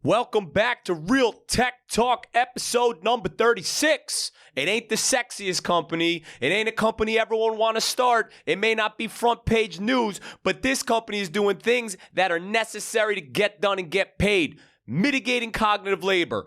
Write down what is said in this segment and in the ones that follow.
Welcome back to Real Tech Talk, episode number 36. It ain't the sexiest company. It ain't a company everyone want to start. It may not be front page news, but this company is doing things that are necessary to get done and get paid. Mitigating cognitive labor,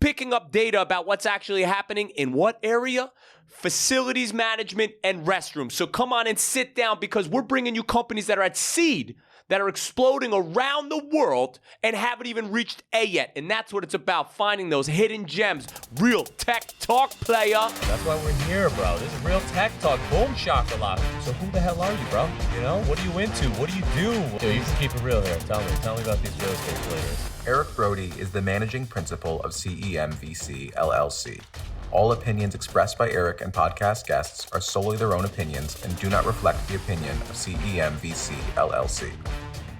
picking up data about what's actually happening in what area? Facilities management and restrooms. So come on and sit down because we're bringing you companies that are at seed, that are exploding around the world and haven't even reached A yet. And that's what it's about, finding those hidden gems. Real Tech Talk, player. That's why we're here, bro. This is Real Tech Talk. Boom shakalaka. So who the hell are you, bro? You know, what are you into? What do you do? Dude, you keep it real here. Tell me about these real estate players. Eric Brody is the managing principal of CEMVC LLC. All opinions expressed by Eric and podcast guests are solely their own opinions and do not reflect the opinion of CEMVC LLC.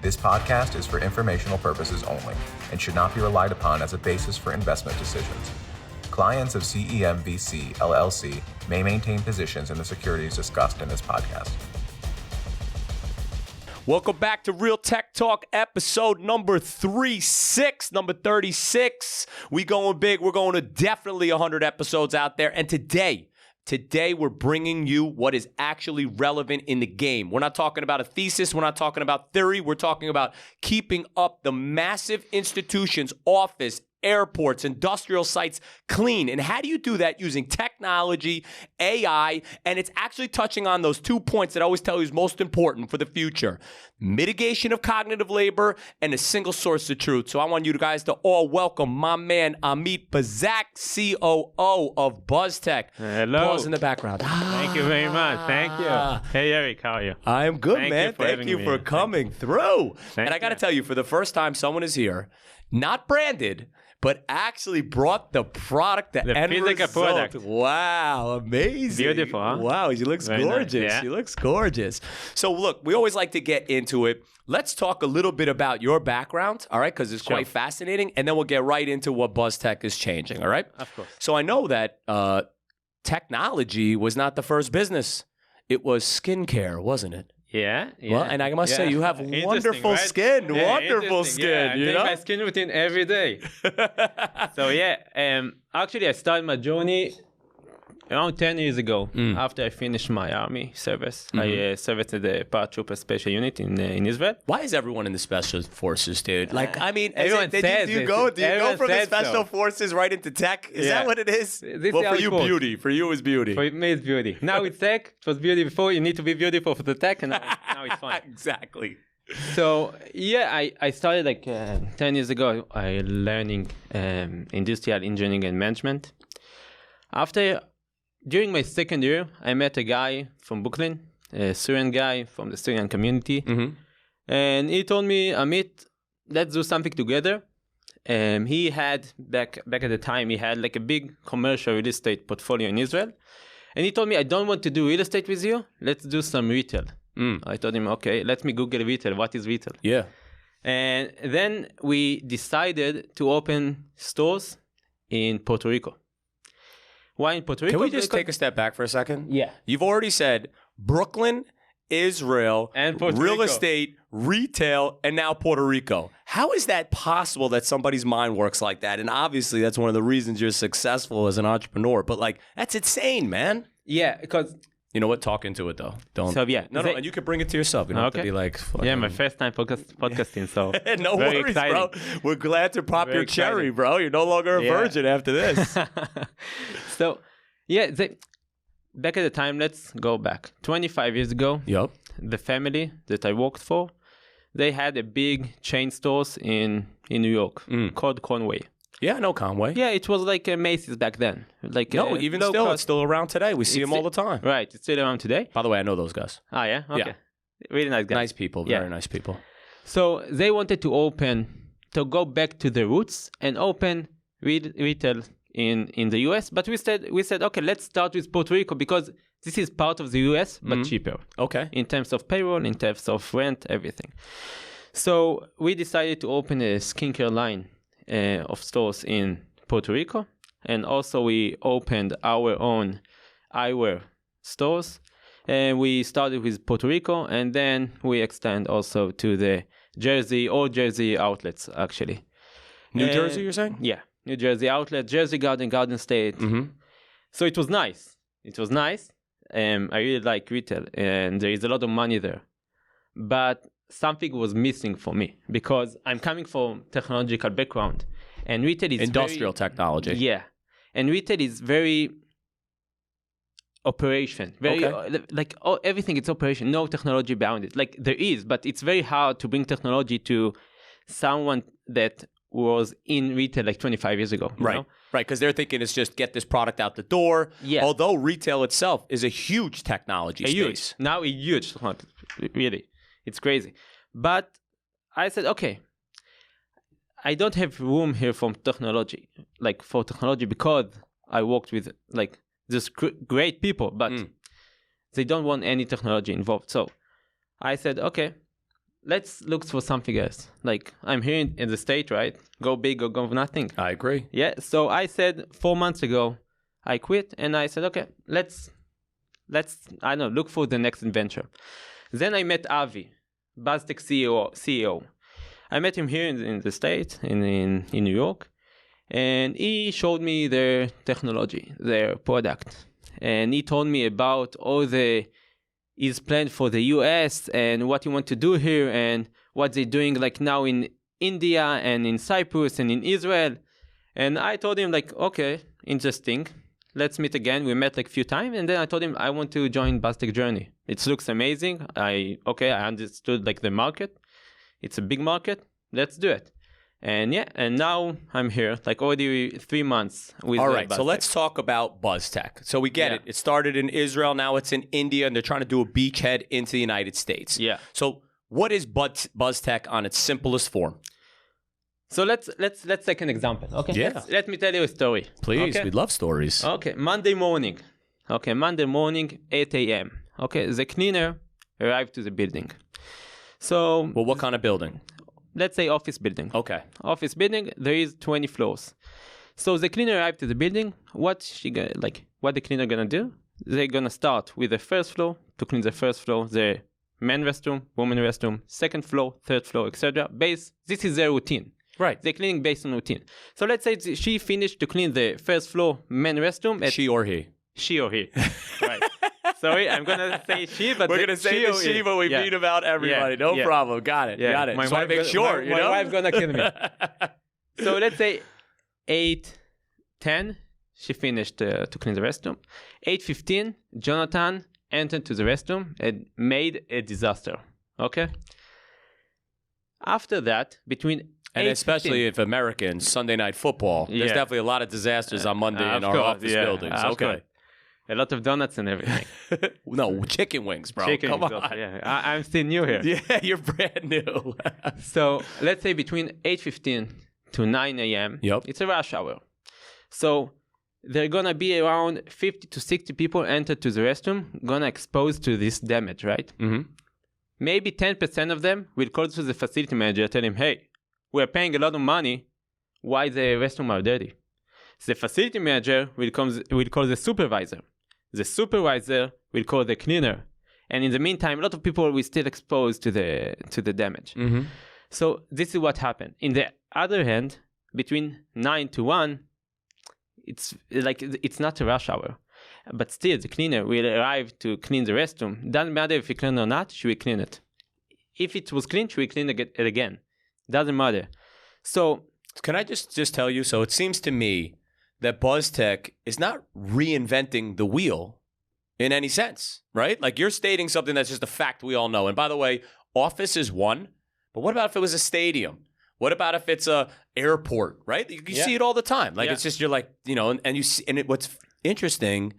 This podcast is for informational purposes only and should not be relied upon as a basis for investment decisions. Clients of CEMVC LLC may maintain positions in the securities discussed in this podcast. Welcome back to Real Tech Talk, episode number 36. We going big. We're going to definitely 100 episodes out there. And today we're bringing you what is actually relevant in the game. We're not talking about a thesis. We're not talking about theory. We're talking about keeping up the massive institutions, office, airports, industrial sites clean. And how do you do that using technology, AI, and it's actually touching on those 2 points that I always tell you is most important for the future. Mitigation of cognitive labor and a single source of truth. So I want you guys to all welcome my man, Amit Bazak, COO of BuzzzTech. Hello. Pause in the background. Thank you very much. Thank you. Hey, Eric, how are you? I am good, man. Thank you for coming through. And I got to tell you, for the first time, someone is here, not branded, but actually brought the product, the end physical result. product. Wow, amazing. Beautiful, huh? Wow, she looks Very gorgeous. nice, yeah. She looks gorgeous. So look, we always like to get into it. Let's talk a little bit about your background, all right, because it's quite fascinating, and then we'll get right into what BuzzzTech is changing, all right? Of course. So I know that technology was not the first business. It was skincare, wasn't it? Yeah. Well, and I must say, you have wonderful right? skin. Yeah, wonderful skin, I you take know? my skin routine every day. So actually I started my journey around 10 years ago after I finished my army service. I served at the paratrooper special unit in Israel. Why is everyone in the special forces, dude? Like, I mean, everyone says do you go from the special forces right into tech? Is that what it is? Well, for you, beauty. For you, it's beauty. For me, it's beauty. Now it's tech. It was beauty before. You need to be beautiful for the tech, and now it's fine. Exactly. So I started like 10 years ago. I learning industrial engineering and management. During my second year, I met a guy from Brooklyn, a Syrian guy from the Syrian community, and he told me, Amit, let's do something together. He had back at the time, he had like a big commercial real estate portfolio in Israel, and he told me, I don't want to do real estate with you. Let's do some retail. I told him, okay, let me Google retail. What is retail? Yeah. And then we decided to open stores in Puerto Rico. Why in Puerto Rico? Can we just take a step back for a second? Yeah. You've already said Brooklyn, Israel, and Puerto real Rico. estate, retail, and now Puerto Rico. How is that possible that somebody's mind works like that? And obviously, that's one of the reasons you're successful as an entrepreneur. But like, that's insane, man. Yeah, because... You know what? Talk into it, though. Don't. So, yeah. No, and you can bring it to yourself. You don't have to be like... Yeah, my first time podcasting, so... No worries, exciting. bro. We're glad to pop Very your cherry, exciting. bro. You're no longer a virgin after this. So, yeah, back at the time, let's go back. 25 years ago, Yup. the family that I worked for, they had a big chain stores in New York called Conway. Yeah, I know Conway. Yeah, it was like a Macy's back then. Like No, even still, it's still around today. We see them all the time. Right, it's still around today. By the way, I know those guys. Ah, yeah? Okay. Yeah. Really nice guys. Nice people. Yeah. Very nice people. So they wanted to go back to the roots and open retail in the US. But we said, okay, let's start with Puerto Rico because this is part of the US, but cheaper. Okay. In terms of payroll, in terms of rent, everything. So we decided to open a skincare line of stores in Puerto Rico. And also we opened our own eyewear stores. And we started with Puerto Rico, and then we extend also to the Jersey outlets, actually. New Jersey, you're saying? Yeah, New Jersey outlet, Jersey Garden, Garden State. So it was nice. I really like retail, and there is a lot of money there. But something was missing for me because I'm coming from technological background, and retail is industrial technology. Yeah, and retail is very operation, very everything is operation, no technology behind it. Like there is, but it's very hard to bring technology to someone that was in retail like 25 years ago. You know? Right, because they're thinking it's just get this product out the door. Yeah. Although retail itself is a huge technology space. Now a huge, really. It's crazy. But I said, okay, I don't have room here for technology because I worked with like just great people, but they don't want any technology involved. So I said, okay, let's look for something else. Like I'm here in the state, right? Go big or go nothing. I agree. Yeah. So I said 4 months ago, I quit and I said, okay, let's I don't know, look for the next adventure. Then I met Avi, BuzzzTech CEO. I met him here in the States, in New York, and he showed me their technology, their product. And he told me about all his plan for the US and what he wants to do here and what they're doing like now in India and in Cyprus and in Israel. And I told him like, okay, interesting. Let's meet again. We met like a few times. And then I told him I want to join BuzzzTech journey. It looks amazing. I understood like the market. It's a big market. Let's do it. And yeah, and now I'm here, like already 3 months with All right, BuzzzTech. so let's talk about BuzzzTech. So we get it. It started in Israel, now it's in India, and they're trying to do a beachhead into the United States. Yeah. So what is BuzzzTech on its simplest form? So let's take an example. Okay. Yeah. Let me tell you a story. Please, okay? we'd love stories. Okay, Monday morning, 8 a.m. Okay, the cleaner arrived to the building. So Well, what kind of building? let's say office building. Okay. Office building, there is 20 floors. So the cleaner arrived to the building. What the cleaner gonna do? They're gonna start with the first floor to clean the first floor, the men restroom, women restroom, second floor, third floor, etc. This is their routine. Right. They're cleaning based on routine. So let's say she finished to clean the first floor men restroom. She or he? She or he. Right. Sorry, I'm gonna say she, but We're going to say the she, but we mean about everybody. No problem. Got it. Yeah. Got it. My Just want to make sure, you know? My wife's gonna kill me. So let's say 8:10, she finished to clean the restroom. 8:15, Jonathan entered to the restroom and made a disaster. Okay. After that, between And especially if Americans, Sunday Night Football, there's definitely a lot of disasters on Monday in our office buildings. Okay. A lot of donuts and everything. No, chicken wings, bro. Come on. Also, yeah. I'm still new here. Yeah, you're brand new. So let's say between 8:15 to 9 a.m. Yep. It's a rush hour. So there are gonna be around 50 to 60 people enter to the restroom, gonna expose to this damage, right? Mm-hmm. Maybe 10% of them will call to the facility manager, tell him, hey, we're paying a lot of money. Why the restroom are dirty? The facility manager will call the supervisor. The supervisor will call the cleaner. And in the meantime, a lot of people will still exposed to the damage. Mm-hmm. So this is what happened. In the other hand, between 9 to 1, it's not a rush hour. But still, the cleaner will arrive to clean the restroom. Doesn't matter if you clean or not, she will clean it. If it was clean, she will clean it again. Doesn't matter. So can I just tell you? So it seems to me that BuzzzTech is not reinventing the wheel in any sense, right? Like you're stating something that's just a fact we all know. And by the way, office is one, but what about if it was a stadium? What about if it's a airport, right? You see it all the time. Like it's just, you're like, you know, and you see, and what's interesting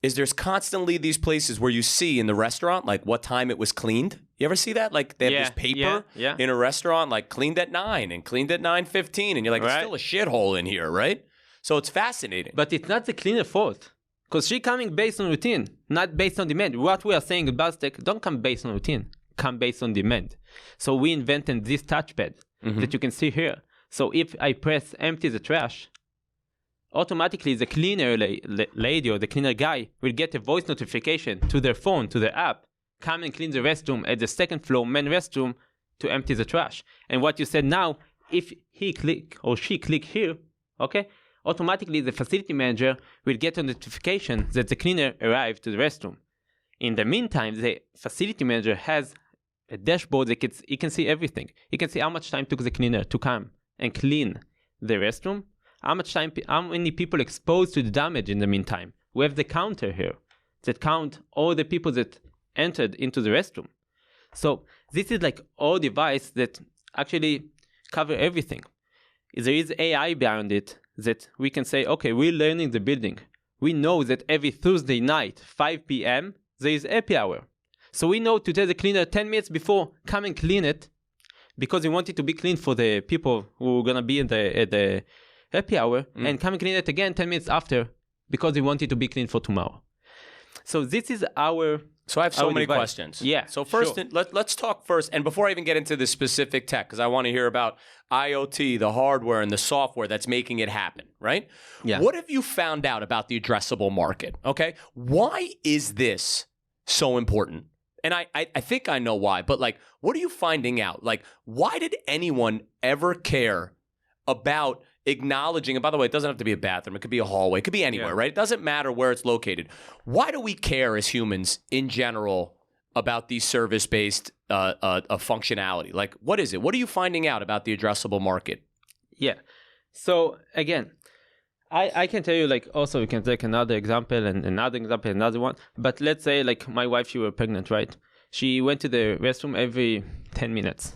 is there's constantly these places where you see in the restaurant, like what time it was cleaned. You ever see that? Like they have this paper in a restaurant, like cleaned at 9 and cleaned at 9:15. And you're like, there's still a shithole in here, right? So it's fascinating. But it's not the cleaner fault. Because she coming based on routine, not based on demand. What we are saying at BuzzzTech, don't come based on routine. Come based on demand. So we invented this touchpad that you can see here. So if I press empty the trash, automatically the cleaner lady or the cleaner guy will get a voice notification to their phone, to their app, come and clean the restroom at the second floor men restroom to empty the trash. And what you said now, if he click or she click here, okay, automatically the facility manager will get a notification that the cleaner arrived to the restroom. In the meantime, the facility manager has a dashboard that he can see everything. He can see how much time took the cleaner to come and clean the restroom, how many people exposed to the damage in the meantime. We have the counter here that count all the people that entered into the restroom. So this is like all device that actually cover everything. There is AI behind it that we can say, okay, we're learning the building. We know that every Thursday night, 5 p.m., there is happy hour. So we know to tell the cleaner 10 minutes before, come and clean it, because we want it to be clean for the people who are going to be at the happy hour, and come and clean it again 10 minutes after, because we want it to be clean for tomorrow. So this is our... So I have so many device. questions. Yeah. So first, sure. let's talk first, and before I even get into the specific tech, because I want to hear about IoT, the hardware and the software that's making it happen, right? Yeah. What have you found out about the addressable market? Okay. Why is this so important? And I think I know why, but like, what are you finding out? Like, why did anyone ever care about acknowledging, and by the way, it doesn't have to be a bathroom, it could be a hallway, it could be anywhere, right? It doesn't matter where it's located. Why do we care as humans in general about these service-based functionality? Like, what is it? What are you finding out about the addressable market? Yeah. So again, I can tell you, like, also we can take another example and another example, another one. But let's say, like, my wife, she was pregnant, right? She went to the restroom every 10 minutes.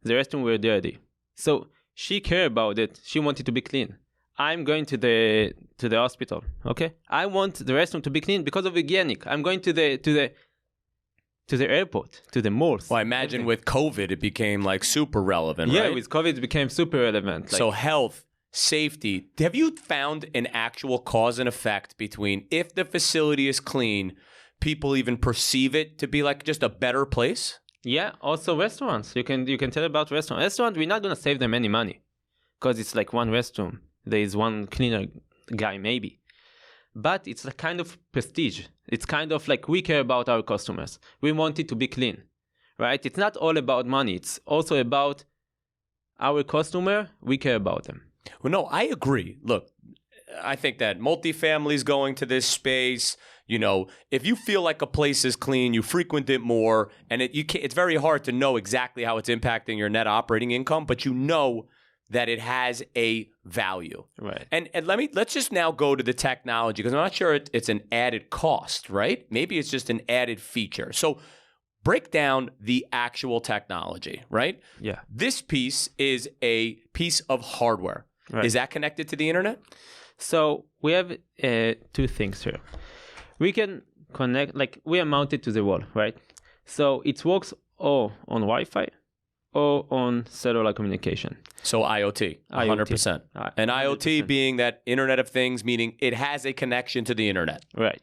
The restroom were dirty. So she cared about it. She wanted to be clean. I'm going to the hospital, okay? I want the restroom to be clean because of hygienic. I'm going to the airport, to the malls. Well, I imagine with COVID, it became like super relevant, yeah, right? with COVID, it became super relevant. Like, So health, safety. Have you found an actual cause and effect between if the facility is clean, people even perceive it to be like just a better place? yeah, also restaurants. You can tell about restaurants. Restaurant, we're not gonna save them any money because it's like one restroom. There is one cleaner guy maybe, but it's a kind of prestige. It's kind of like we care about our customers. We want it to be clean, right? It's not all about money. It's also about our customer. We care about them. Well, no, I agree. Look, I think that multifamilies going to this space, you know, if you feel like a place is clean, you frequent it more, and it's very hard to know exactly how it's impacting your net operating income, but you know that it has a value. Right. And let's just now go to the technology, because I'm not sure it's an added cost, right? Maybe it's just an added feature. So break down the actual technology, right? Yeah. This piece is a piece of hardware. Right. Is that connected to the internet? So we have two things here. We can connect, like we are mounted to the wall, right? So it works or on Wi-Fi or on cellular communication. So IoT, 100%. And IoT being that Internet of Things, meaning it has a connection to the internet. Right.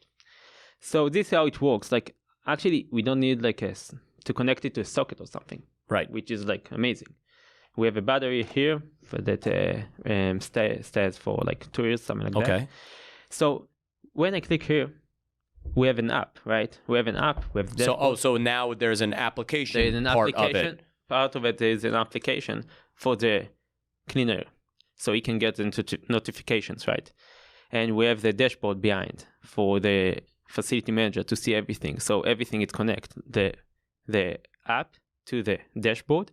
So this is how it works. Like actually, we don't need like to connect it to a socket or something. Right. Which is like amazing. We have a battery here for that stays for like 2 years, something like that. Okay. So when I click here, we have an app, right? We have an app. We have so now there's an application there is an part application. of it. Part of it is an application for the cleaner, so he can get into notifications, right? And we have the dashboard behind for the facility manager to see everything. So everything is connected. The app to the dashboard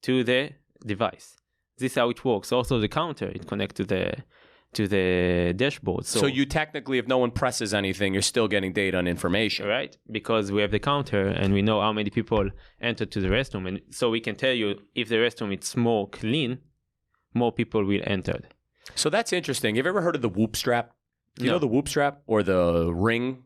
to the device. This is how it works. Also, the counter it connects to the dashboard. So you technically, if no one presses anything, you're still getting data and information. Right, because we have the counter and we know how many people entered to the restroom, and so we can tell you if the restroom is more clean, more people will enter. So that's interesting. Have you ever heard of the Whoop strap? Do you No. know the Whoop strap or the Ring?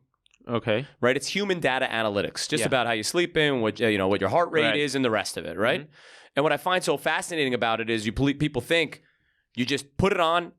Okay. Right, it's human data analytics, just Yeah. about how you sleep in, what what your heart rate Right. is, and the rest of it. Right. And what I find so fascinating about it is people think you just put it on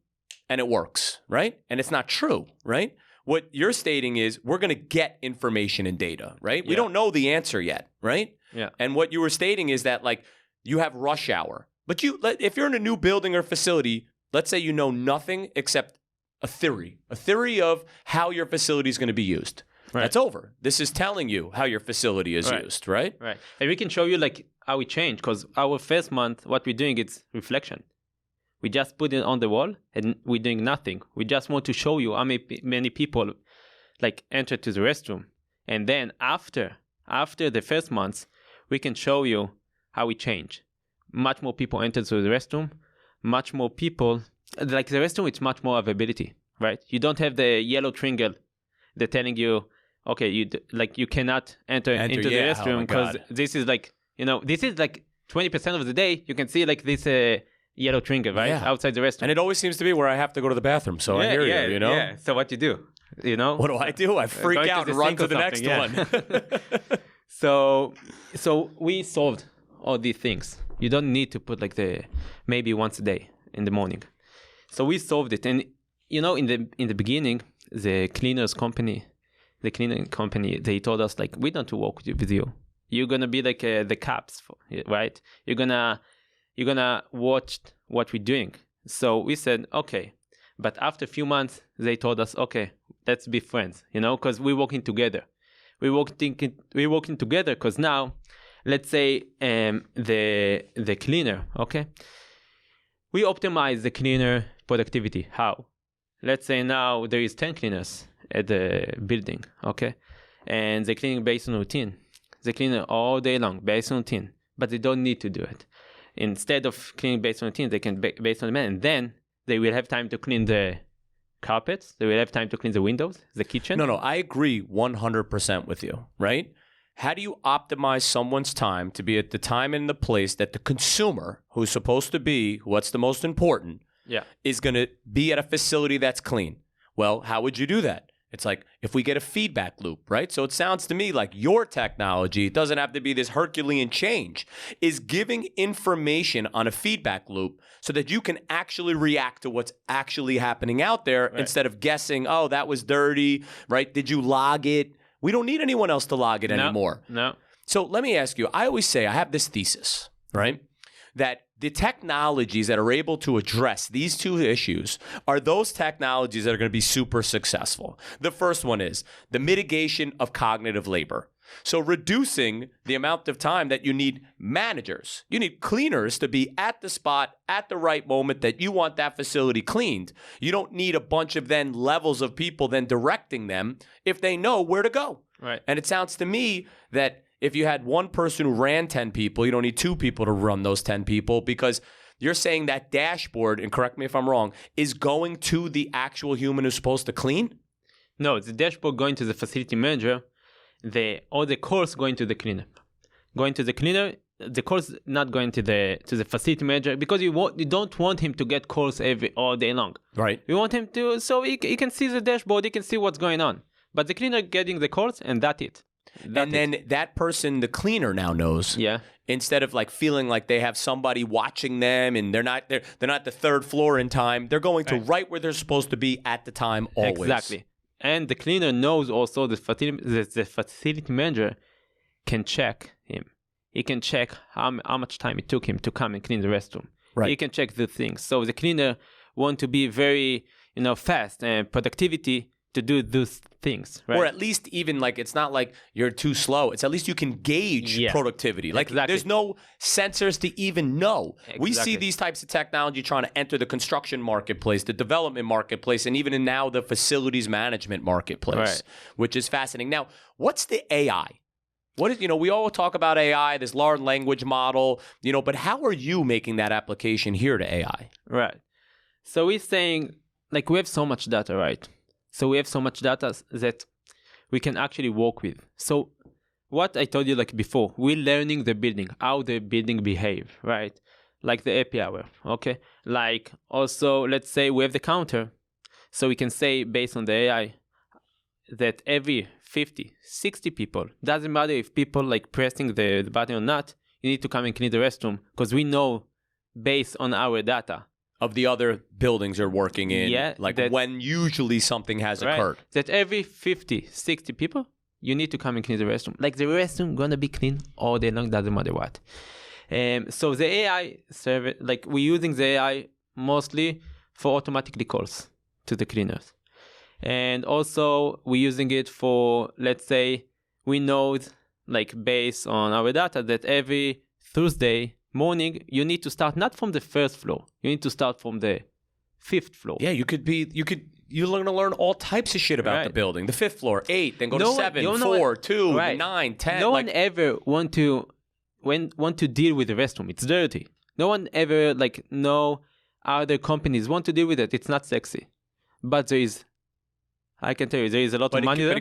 and it works, right? And it's not true, right? What you're stating is we're going to get information and data, right? We Yeah. don't know the answer yet, right? Yeah. And what you were stating is that like you have rush hour, but if you're in a new building or facility, let's say you know nothing except a theory of how your facility is going to be used. Right. That's over. This is telling you how your facility is Right. used, right? Right. And we can show you like how we change, because our first month, what we're doing is reflection. We just put it on the wall and we're doing nothing. We just want to show you how many people like enter to the restroom. And then after the first month, we can show you how we change. Much more people enter to the restroom, much more people, like the restroom, it's much more availability, right? You don't have the yellow triangle. They're telling you, okay, you cannot enter into the restroom because this is like, this is like 20% of the day. You can see like this yellow triangle, right? Yeah. Outside the restroom. And it always seems to be where I have to go to the bathroom. So I hear you, you know? Yeah. So what you do, What do? I freak out and run to the next one. So we solved all these things. You don't need to put like maybe once a day in the morning. So we solved it. And, in the beginning, the cleaning company, they told us like, we don't work with you. You're going to be like the cops, right? You're going to watch what we're doing. So we said, okay. But after a few months, they told us, okay, let's be friends, because we're working together. We're working together because now, let's say the cleaner, okay? We optimize the cleaner productivity. How? Let's say now there is 10 cleaners at the building, okay? And they're cleaning based on routine. They clean all day long based on routine, but they don't need to do it. Instead of cleaning based on routine, they can based on demand, and then they will have time to clean the carpets. They will have time to clean the windows, the kitchen. No, I agree 100% with you, right? How do you optimize someone's time to be at the time and the place that the consumer, who's supposed to be what's the most important, is going to be at a facility that's clean? Well, how would you do that? It's like if we get a feedback loop, right? So it sounds to me like your technology, it doesn't have to be this Herculean change, is giving information on a feedback loop so that you can actually react to what's actually happening out there instead of guessing, oh, that was dirty, right? Did you log it? We don't need anyone else to log it anymore. No. So let me ask you, I always say, I have this thesis, right? That the technologies that are able to address these two issues are those technologies that are going to be super successful. The first one is the mitigation of cognitive labor. So reducing the amount of time that you need managers, you need cleaners to be at the spot at the right moment that you want that facility cleaned. You don't need a bunch of then levels of people then directing them if they know where to go. Right. And it sounds to me that if you had one person who ran 10 people, you don't need two people to run those 10 people because you're saying that dashboard, and correct me if I'm wrong, is going to the actual human who's supposed to clean? No, the dashboard going to the facility manager, all the calls going to the cleaner. Going to the cleaner, the calls not going to the facility manager because you don't want him to get calls all day long. Right. You want him to, so he can see the dashboard, he can see what's going on. But the cleaner getting the calls and that's it. Then that person, the cleaner, now knows. Yeah. Instead of like feeling like they have somebody watching them and they're not the third floor in time, they're going to right where they're supposed to be at the time always. Exactly. And the cleaner knows also the facility manager can check him. He can check how much time it took him to come and clean the restroom. Right. He can check the things. So the cleaner want to be very, fast and productivity to do those things, right? Or at least even like, it's not like you're too slow. It's at least you can gauge productivity. Like there's no sensors to even know. We see these types of technology trying to enter the construction marketplace, the development marketplace, and even now the facilities management marketplace, which is fascinating. Now, what's the AI? What is, we all talk about AI, this large language model, but how are you making that application here to AI? Right. So we're saying, like, we have so much data, right? So we have so much data that we can actually work with. So what I told you like before, we're learning the building, how the building behave, right? Like the happy hour, okay? Like also, let's say we have the counter. So we can say based on the AI that every 50, 60 people, doesn't matter if people like pressing the button or not, you need to come and clean the restroom because we know based on our data of the other buildings are working in, when usually something has occurred. That every 50, 60 people, you need to come and clean the restroom. Like the restroom gonna be clean all day long, doesn't matter what. So the AI service, like we're using the AI mostly for automatically calls to the cleaners. And also we're using it for, let's say, we know like based on our data that every Thursday morning, you need to start not from the first floor. You need to start from the 5th floor. Yeah, you're going to learn all types of shit about the building. The 5th floor, 8, then go to 7, 4, 2, 9, 10. No one ever want to deal with the restroom. It's dirty. No one ever know other companies want to deal with it. It's not sexy. But I can tell you, there is a lot of money there. But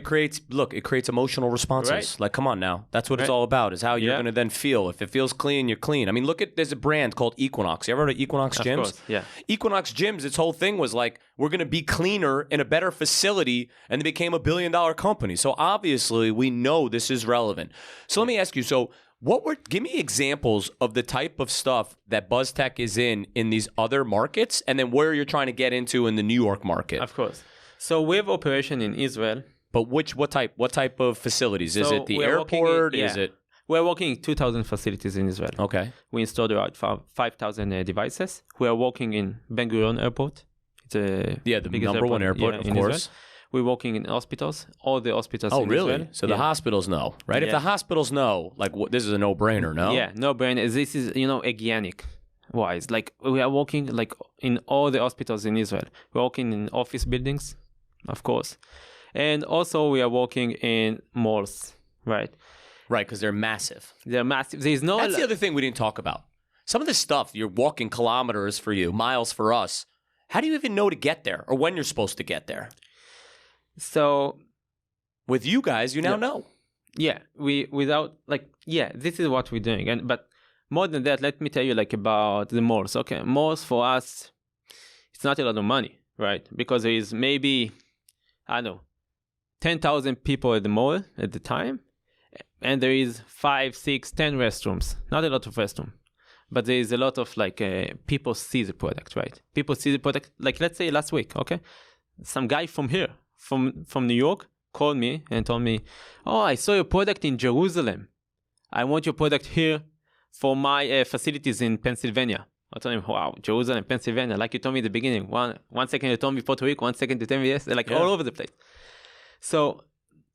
it creates emotional responses. Right. Like, come on now. That's what it's all about, is how you're going to then feel. If it feels clean, you're clean. I mean, there's a brand called Equinox. You ever heard of Equinox Gyms? Of course, yeah. Equinox Gyms, its whole thing was like, we're going to be cleaner in a better facility, and they became $1 billion company. So obviously, we know this is relevant. So let me ask you, give me examples of the type of stuff that BuzzzTech is in these other markets, and then where you're trying to get into in the New York market. Of course. So we have operation in Israel. But what type of facilities? Is it the airport? Is it? We're working in 2,000 facilities in Israel. Okay. We installed about 5,000 devices. We are working in Ben Gurion Airport. It's the number one airport, of course. Israel. We're working in hospitals, all the hospitals in really? Israel. So the hospitals know, right? If the hospitals know, this is a no-brainer, no? Yeah, no-brainer. This is, hygienic wise. We are working in all the hospitals in Israel. We're working in office buildings, of course. And also we are working in malls, right? Right, because they're massive. They're massive. That's the other thing we didn't talk about. Some of this stuff, you're walking kilometers for you, miles for us. How do you even know to get there or when you're supposed to get there? So with you guys, you now know. Yeah, this is what we're doing. But more than that, let me tell you about the malls. Okay, malls for us, it's not a lot of money, right? Because there is maybe, 10,000 people at the mall at the time, and there is 5, 6, 10 restrooms. Not a lot of restrooms, but there is a lot of people see the product, right? People see the product. Let's say last week, okay, some guy from here, from New York, called me and told me, "Oh, I saw your product in Jerusalem. I want your product here for my facilities in Pennsylvania." I told him, "Wow, Jerusalem, Pennsylvania, like you told me at the beginning. One second you told me Puerto Rico, 1 second you told me yes, all over the place." So,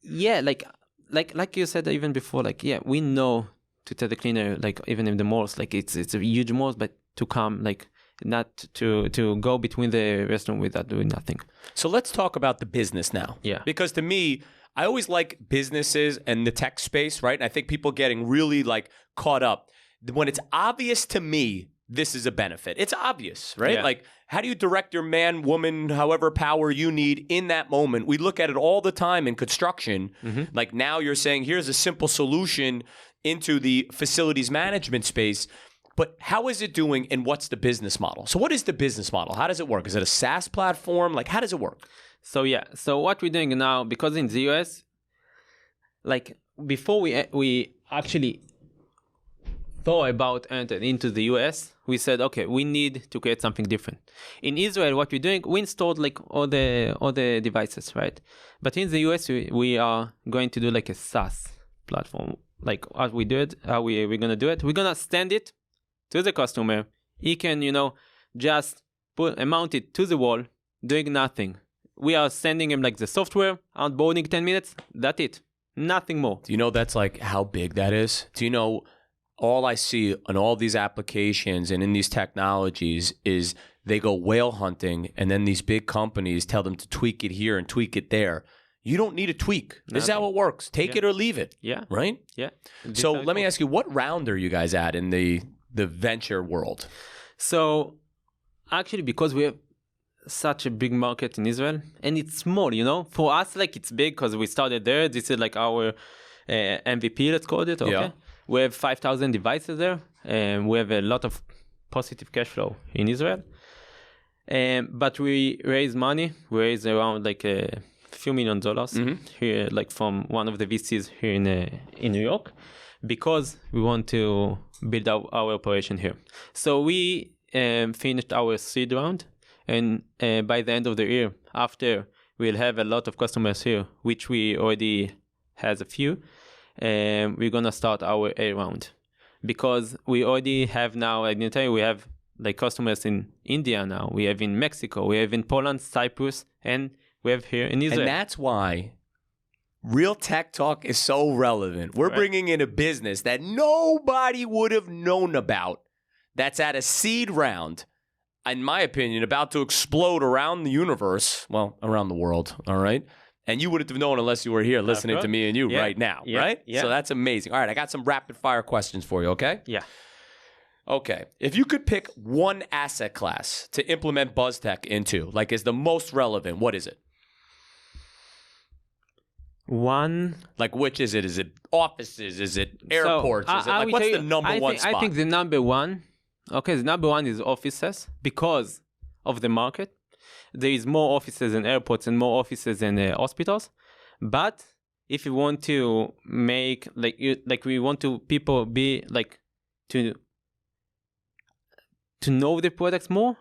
yeah, like you said even before, we know to tell the cleaner, even in the malls, it's a huge malls, but to come, not to go between the restroom without doing nothing. So let's talk about the business now. Yeah. Because to me, I always like businesses and the tech space, right? And I think people getting really caught up. When it's obvious to me, this is a benefit. It's obvious, right? Yeah. How do you direct your man, woman, however power you need in that moment? We look at it all the time in construction. Mm-hmm. Now you're saying, here's a simple solution into the facilities management space. But how is it doing and what's the business model? So what is the business model? How does it work? Is it a SaaS platform? How does it work? So what we're doing now, because in the US, before we actually thought about entering into the US, we said, okay, we need to create something different. In Israel, what we're doing, we installed all the devices, right? But in the US, we are going to do a SaaS platform. How we do it, how we're going to do it. We're going to stand it to the customer. He can, just mount it to the wall, doing nothing. We are sending him the software, onboarding 10 minutes, that's it. Nothing more. Do you know that's how big that is? Do you know all I see on all these applications and in these technologies is they go whale hunting and then these big companies tell them to tweak it here and tweak it there. You don't need a tweak. This is how it works. Take it or leave it. Yeah. Right? Yeah. So let me ask you, what round are you guys at in the venture world? So actually, because we have such a big market in Israel and it's small, for us, it's big because we started there. This is our MVP, let's call it. Okay. Yeah. We have 5,000 devices there and we have a lot of positive cash flow in Israel. But we raise money. We raise around a few $1 million here, from one of the VCs here in New York, because we want to build our operation here. So we finished our seed round, and by the end of the year, after we'll have a lot of customers here, which we already has a few, we're gonna start our A round, because we already have now, I can tell you, we have customers in India now, we have in Mexico, we have in Poland, Cyprus, and we have here in Israel. And that's why Real Tech Talk is so relevant. We're bringing in a business that nobody would have known about that's at a seed round, in my opinion, about to explode around the universe, well, around the world, all right? And you wouldn't have known unless you were here listening to me and you right now, right? Yeah. So that's amazing. All right, I got some rapid fire questions for you, okay? Yeah. Okay. If you could pick one asset class to implement BuzzzTech into, like is the most relevant, what is it? One. Like which is it? Is it offices? Is it airports? Is it like what's the number one spot? I think the number one, the number one is offices because of the market. There is more offices in airports and more offices in hospitals. But if you want to make we want to people be like to know the products more,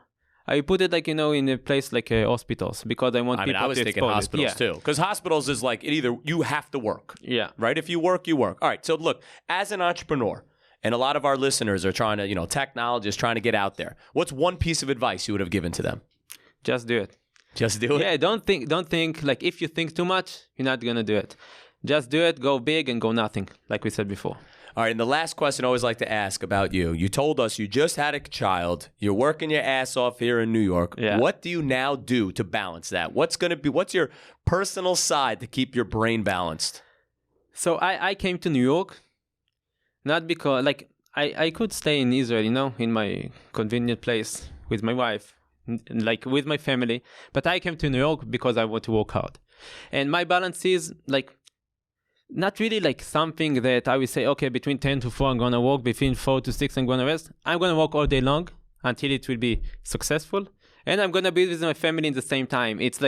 I put it in a place like hospitals because I want people to I was thinking hospitals too. Because hospitals is like either you have to work. Yeah. Right? If you work, you work. All right. So look, as an entrepreneur, and a lot of our listeners are trying to, technologists trying to get out there. What's one piece of advice you would have given to them? Just do it. Just do it? Yeah, don't think like if you think too much, you're not going to do it. Just do it, go big and go nothing, like we said before. All right, and the last question I always like to ask about you. You told us you just had a child. You're working your ass off here in New York. Yeah. What do you now do to balance that? What's your personal side to keep your brain balanced? So I came to New York, not because, I could stay in Israel, in my convenient place with my wife, with my family. But I came to New York because I want to work hard. And my balance is, not really something that I will say, okay, between 10 to 4, I'm going to work. Between 4 to 6, I'm going to rest. I'm going to work all day long until it will be successful. And I'm going to be with my family in the same time. It's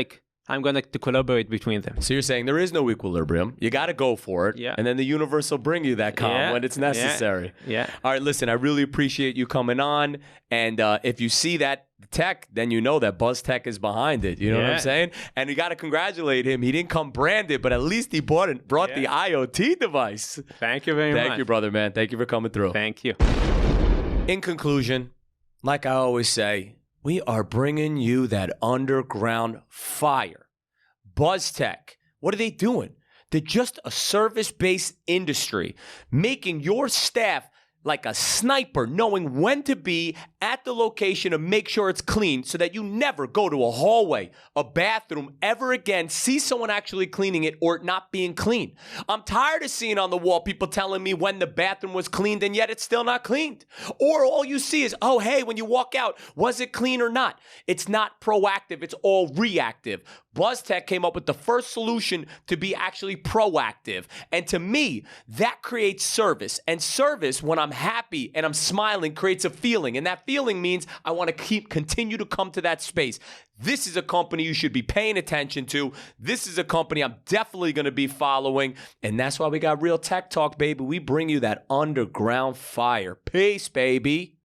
I'm going to collaborate between them. So you're saying there is no equilibrium. You got to go for it. Yeah. And then the universe will bring you that calm when it's necessary. Yeah. All right, listen, I really appreciate you coming on. And if you see that tech, then you know that BuzzzTech is behind it. You know what I'm saying? And you got to congratulate him. He didn't come branded, but at least he brought the IoT device. Thank you very much. Thank you, brother, man. Thank you for coming through. Thank you. In conclusion, like I always say, we are bringing you that underground fire. BuzzzTech, what are they doing? They're just a service-based industry, making your staff like a sniper, knowing when to be at the location to make sure it's clean so that you never go to a hallway, a bathroom ever again, see someone actually cleaning it or it not being clean. I'm tired of seeing on the wall people telling me when the bathroom was cleaned and yet it's still not cleaned. Or all you see is, oh, hey, when you walk out, was it clean or not? It's not proactive. It's all reactive. BuzzzTech came up with the first solution to be actually proactive. And to me, that creates service. And service, when I'm happy and I'm smiling, creates a feeling. And that feeling means I want to continue to come to that space. This is a company you should be paying attention to. This is a company I'm definitely going to be following. And that's why we got Real Tech Talk, baby. We bring you that underground fire. Peace, baby.